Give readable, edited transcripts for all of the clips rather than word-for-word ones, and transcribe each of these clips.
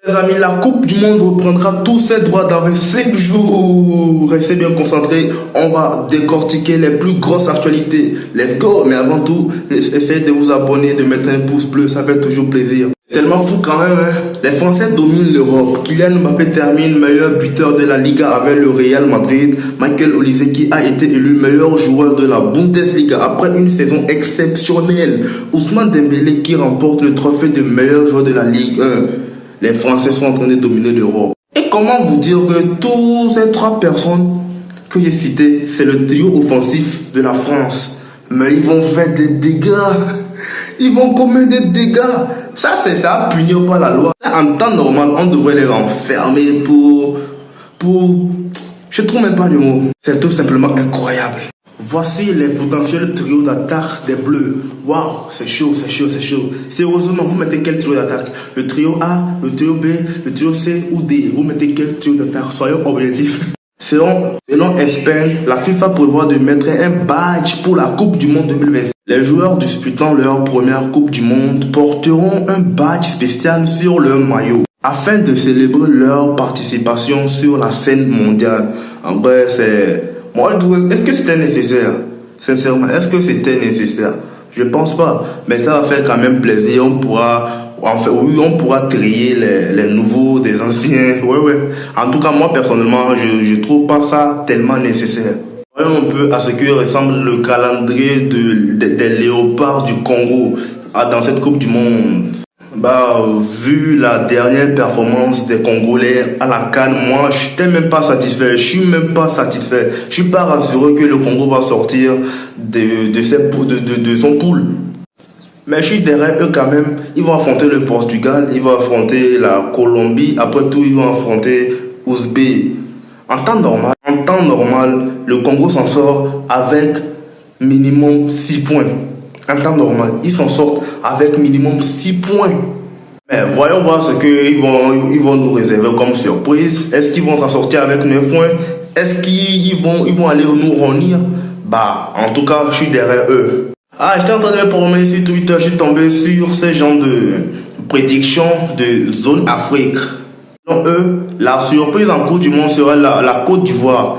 Les amis, la Coupe du Monde reprendra tous ses droits dans 5 jours. Restez bien concentrés, on va décortiquer les plus grosses actualités. Let's go! Mais avant tout, essayez de vous abonner, de mettre un pouce bleu, ça fait toujours plaisir. Tellement fou quand même, hein? Les Français dominent l'Europe. Kylian Mbappé termine meilleur buteur de la Liga avec le Real Madrid. Michael Olise qui a été élu meilleur joueur de la Bundesliga après une saison exceptionnelle. Ousmane Dembélé qui remporte le trophée de meilleur joueur de la Ligue 1. Les Français sont en train de dominer l'Europe. Et comment vous dire que tous ces 3 personnes que j'ai citées, c'est le trio offensif de la France. Mais ils vont faire des dégâts. Ils vont commettre des dégâts. Ça, c'est ça, punir par la loi. En temps normal, on devrait les enfermer pour... Je trouve même pas de mots. C'est tout simplement incroyable. Voici les potentiels trios d'attaque des Bleus. Waouh, c'est chaud, c'est chaud, c'est chaud. Sérieusement, vous mettez quel trio d'attaque? Le trio A, le trio B, le trio C ou D? Vous mettez quel trio d'attaque? Soyons objectifs. Selon Espagne, la FIFA prévoit de mettre un badge pour la Coupe du Monde 2020. Les joueurs disputant leur première Coupe du Monde porteront un badge spécial sur leur maillot afin de célébrer leur participation sur la scène mondiale. En vrai, est-ce que c'était nécessaire? Sincèrement, est-ce que c'était nécessaire? Je pense pas, mais ça va faire quand même plaisir. On pourra trier les nouveaux des anciens. Ouais. En tout cas, moi personnellement, je trouve pas ça tellement nécessaire. Voyons un peu à ce que ressemble le calendrier des léopards du Congo dans cette Coupe du Monde. Vu la dernière performance des Congolais à la CAN, moi je suis même pas satisfait. Je suis pas rassuré que le Congo va sortir de son poule. Mais je suis derrière eux quand même. Ils vont affronter le Portugal, ils vont affronter la Colombie, après tout ils vont affronter l'Ouzbék. En temps normal, le Congo s'en sort avec minimum 6 points. En temps normal, ils s'en sortent avec minimum 6 points. Mais voyons voir ce qu'ils vont nous réserver comme surprise. Est-ce qu'ils vont s'en sortir avec 9 points? Est-ce qu'ils vont aller nous revenir? En tout cas, je suis derrière eux. J'étais en train de me promener sur Twitter, je suis tombé sur ce genre de prédiction de zone Afrique. Selon eux, la surprise en Coupe du Monde sera la Côte d'Ivoire.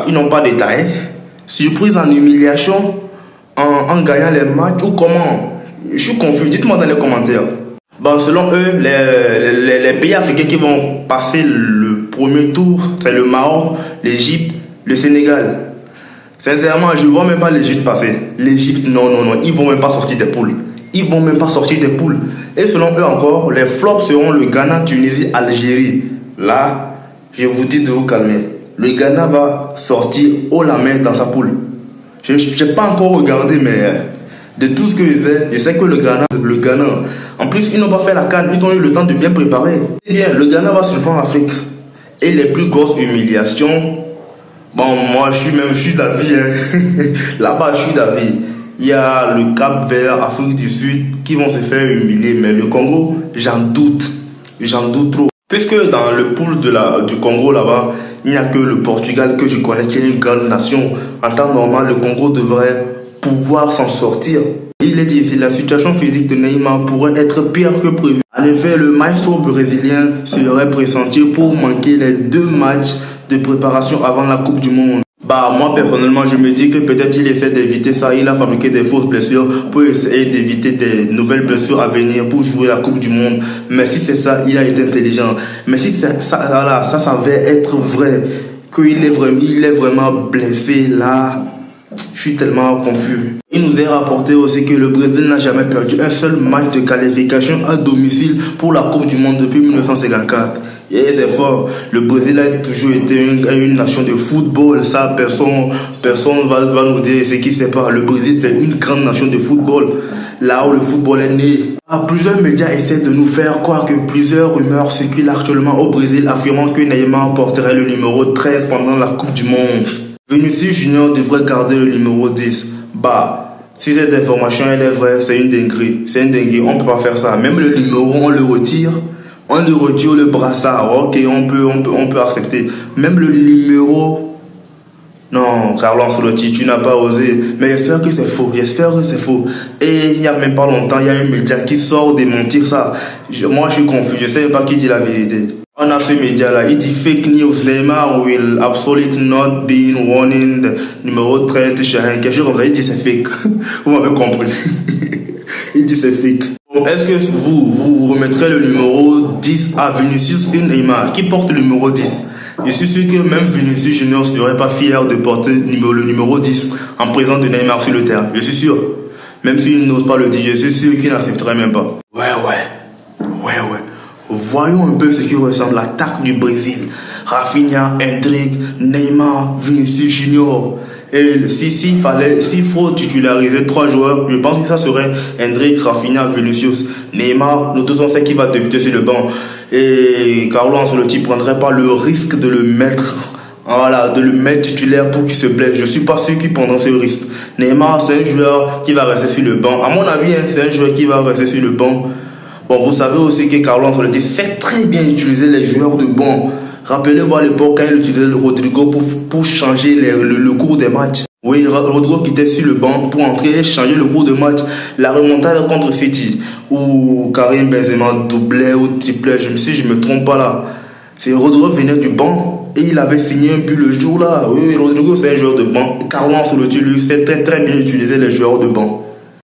Ils n'ont pas détaillé. Surprise en humiliation en gagnant les matchs ou comment? Je suis confus, dites-moi dans les commentaires. Selon eux, les pays africains qui vont passer le premier tour, c'est le Maroc, l'Égypte, le Sénégal. Sincèrement, je ne vois même pas l'Égypte passer. L'Égypte, non, ils vont même pas sortir des poules. Et selon eux encore, les flops seront le Ghana, Tunisie, Algérie. Là, je vous dis de vous calmer. Le Ghana va sortir haut la main dans sa poule. Je n'ai pas encore regardé, mais de tout ce que je sais que le Ghana, en plus, ils n'ont pas fait la CAN, ils ont eu le temps de bien préparer. Eh bien, le Ghana va se faire en Afrique. Et les plus grosses humiliations, moi, je suis d'avis. Là-bas, je suis d'avis. Il y a le Cap Vert, Afrique du Sud, qui vont se faire humilier. Mais le Congo, j'en doute trop. Puisque dans le pool du Congo, là-bas, il n'y a que le Portugal que je connais, qui est une grande nation. En temps normal, le Congo devrait pouvoir s'en sortir. Il est dit, la situation physique de Neymar pourrait être pire que prévu. En effet, le maestro brésilien serait pressenti pour manquer les 2 matchs de préparation avant la Coupe du Monde. Moi personnellement, je me dis que peut-être il essaie d'éviter ça. Il a fabriqué des fausses blessures pour essayer d'éviter des nouvelles blessures à venir pour jouer la Coupe du Monde. Mais si c'est ça, il a été intelligent. Mais si ça s'avère être vrai, qu'il est vraiment blessé là, je suis tellement confus. Il nous est rapporté aussi que le Brésil n'a jamais perdu un seul match de qualification à domicile pour la Coupe du Monde depuis 1954. Et c'est fort. Le Brésil a toujours été une nation de football. Ça, personne va nous dire ce qui se passe. Le Brésil, c'est une grande nation de football. Là où le football est né. Plusieurs médias essaient de nous faire croire que plusieurs rumeurs circulent actuellement au Brésil affirmant que Neymar porterait le numéro 13 pendant la Coupe du Monde. Vinicius Junior devrait garder le numéro 10. Si cette information elle est vraie, c'est une dinguerie. On peut pas faire ça. Même le numéro, on le retire le brassard. Ok, on peut accepter. Même le numéro, Non, Carlo Ancelotti, tu n'as pas osé. Mais j'espère que c'est faux. J'espère que c'est faux. Et il n'y a même pas longtemps, il y a un média qui sort démentir ça. Moi, je suis confus. Je ne sais même pas qui dit la vérité. On a ce média-là. Il dit fake news. Neymar will absolutely not be warning the numéro 13 chez un. Quelque chose comme ça. Il dit c'est fake. Vous m'avez compris. Il dit c'est fake. Est-ce que vous remettrez le numéro 10 à Vinicius et Neymar qui porte le numéro 10? Je suis sûr que même Vinicius Junior ne serait pas fier de porter le numéro 10 en présence de Neymar sur le terrain. Je suis sûr. Même s'il n'ose pas le dire, je suis sûr qu'il n'accepterait même pas. Ouais. Voyons un peu ce qui ressemble à l'attaque du Brésil. Rafinha, Endrick, Neymar, Vinicius Junior. Et s'il faut titulariser 3 joueurs, je pense que ça serait Endrick, Rafinha, Vinicius, Neymar. Nous tous on sait qui va débuter sur le banc. Et Carlo Ancelotti ne prendrait pas le risque de le mettre, titulaire pour qu'il se blesse. Je suis pas sûr qu'il prendra ce risque. Neymar, c'est un joueur qui va rester sur le banc. À mon avis, c'est un joueur qui va rester sur le banc. Bon, vous savez aussi que Carlo Ancelotti sait très bien utiliser les joueurs de banc. Rappelez-vous à l'époque quand il utilisait le Rodrigo pour changer le cours des matchs. Oui, Rodrigo qui était sur le banc pour entrer et changer le cours de match. La remontada contre City, où Karim Benzema doublait ou triplait, je me trompe pas là. C'est Rodrigo venait du banc et il avait signé un but le jour là. Oui, Rodrigo c'est un joueur de banc. Carlo Ancelotti lui sait très bien utiliser les joueurs de banc.